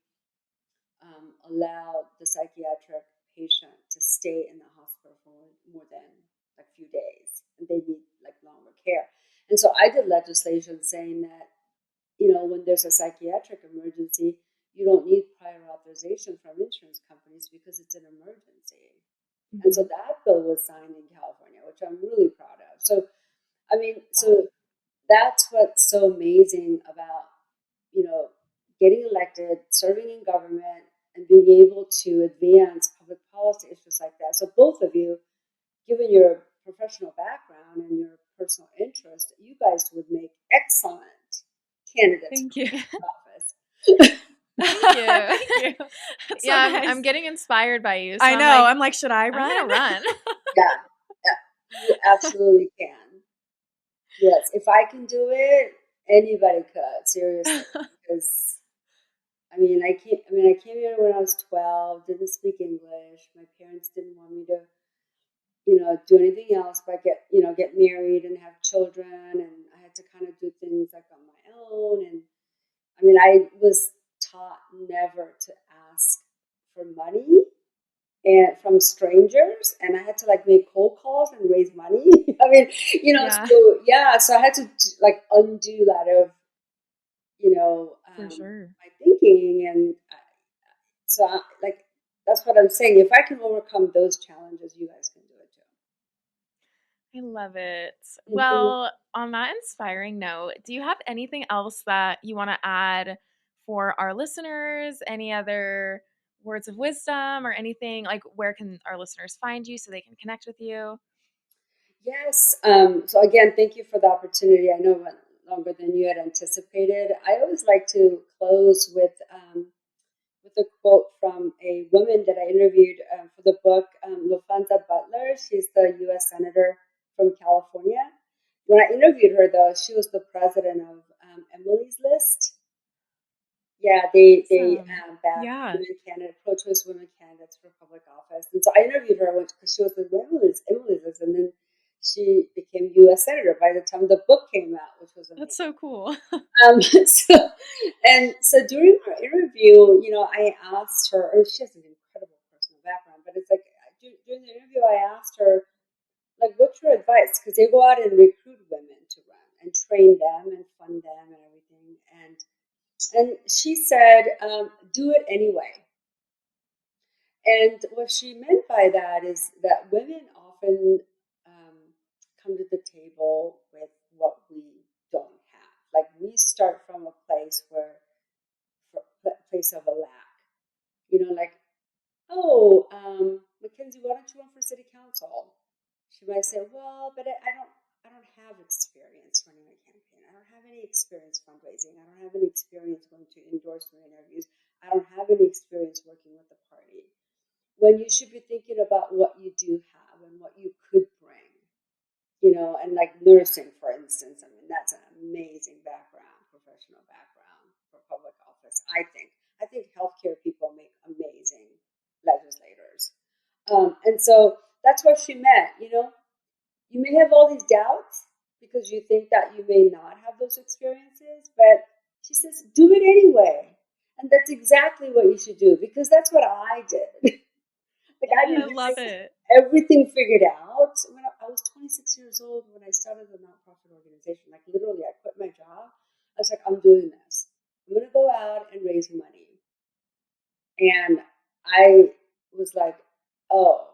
allow the psychiatric patient to stay in the hospital for more than like a few days, and they need like longer care. And so I did legislation saying that when there's a psychiatric emergency, you don't need prior authorization from insurance companies because it's an emergency. And so Mhm. that bill was signed in California, which I'm really proud of. So I mean, Wow. so that's what's so amazing about you know getting elected, serving in government, and being able to advance public policy issues like that. So both of you, given your professional background and your personal interest, you guys would make excellent candidates Thank for you. office. Thank you. Thank you. That's Yeah, so I'm nice. getting inspired by you. So I I'm know, like, I'm like, "Should I I'm gonna run?" run. Yeah, yeah, you absolutely can. Yes, if I can do it, anybody could. Seriously, because I came here when I was 12. Didn't speak English. My parents didn't want me to do anything else but get married and have children, and I had to kind of do things like on my own. And I mean, I was taught never to ask for money and from strangers, and I had to like make cold calls and raise money. I mean, Yeah, so yeah, so I had to like undo a lot of For sure. my thinking, and so like that's what I'm saying. If I can overcome those challenges, you guys can do it I love it. too. Mhm. Well, on that inspiring note, do you have anything else that you want to add for our listeners? Any other words of wisdom or anything? Like, where can our listeners find you so they can connect with you? Yes. So again, thank you for the opportunity. I know it went longer than you had anticipated. I always like to close with a quote from a woman that I interviewed for the book, Lufthansa Butler. She's the U.S. Senator from California. When I interviewed her, though, she was the president of Emily's List. Yeah, they Awesome. back Yeah. women candidate, pro-choice women candidates for public office, and so I interviewed her because she was the Emily's List, and then she became U.S. Senator by the time the book came out, which was That's amazing. so cool. So during our interview, I asked her, and she has an incredible personal background, but it's like during the interview, I asked her, like, what's your advice? Because they go out and recruit women to run and train them and fund them and everything. And she said, do it anyway. And what she meant by that is that women often um, come to the table with what we don't have. Like we start from a place where case of a lack. You know, like, oh, Mackenzie, why don't you run for city council? She might say, well, but I don't have experience running a campaign. I don't have any experience fundraising. I don't have any experience going to endorsement interviews. I don't have any experience working with the party. When you should be thinking about what you do have and what you could bring, you know, and like nursing, for instance, I mean, that's an amazing background, professional background for public office, I think. I think healthcare people make amazing legislators. And so that's where she met, you know. You may have all these doubts because you think that you may not have those experiences, but she says, do it anyway. And that's exactly what you should do because that's what I did. Like I I didn't love have it. everything figured out. When I was 26 years old when I started the nonprofit organization, like literally I quit my job. I was like, I'm doing this. I'm gonna go out and raise money. And I was like, oh,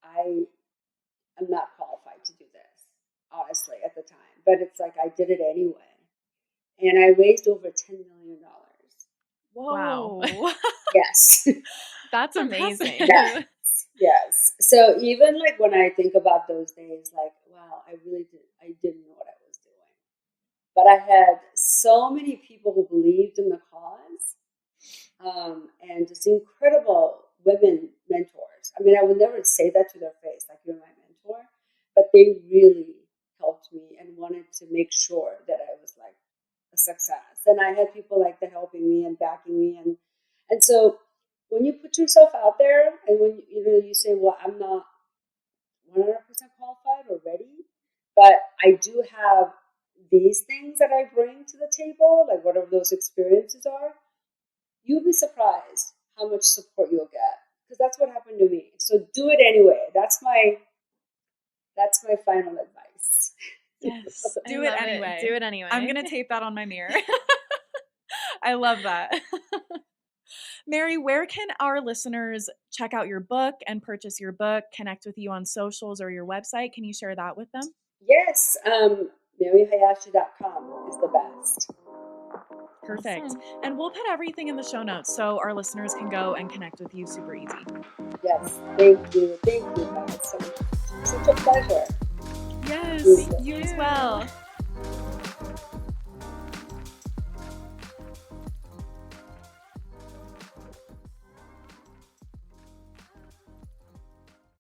I am not qualified to do this, honestly, at the time. But it's like I did it anyway. And I raised over $10 million. Wow. Yes. That's Impressive. amazing. Yes, yes. So even like when I think about those days, like, wow, I didn't know what I was doing. But I had so many people who believed in the cause, and just incredible women mentors. I mean, I would never say that to their face, like, you're my mentor, but they really helped me and wanted to make sure that I was like a success. And I had people like that helping me and backing me. And so when you put yourself out there and when you know you say, well, I'm not 100% qualified or ready, but I do have these things that I bring to the table, like whatever those experiences are, you'll be surprised how much support you'll get because that's what happened to me. So do it anyway. That's my final advice. Yes, I Do it love it. anyway. Do it anyway. I'm going to tape that on my mirror. I love that. Mary, where can our listeners check out your book and purchase your book, connect with you on socials or your website? Can you share that with them? Yes, maryhayashi.com is the best. Perfect. Awesome. And we'll put everything in the show notes so our listeners can go and connect with you super easy. Yes, thank you. Thank you guys so much. Such a pleasure. Yes, Thank you as you. well.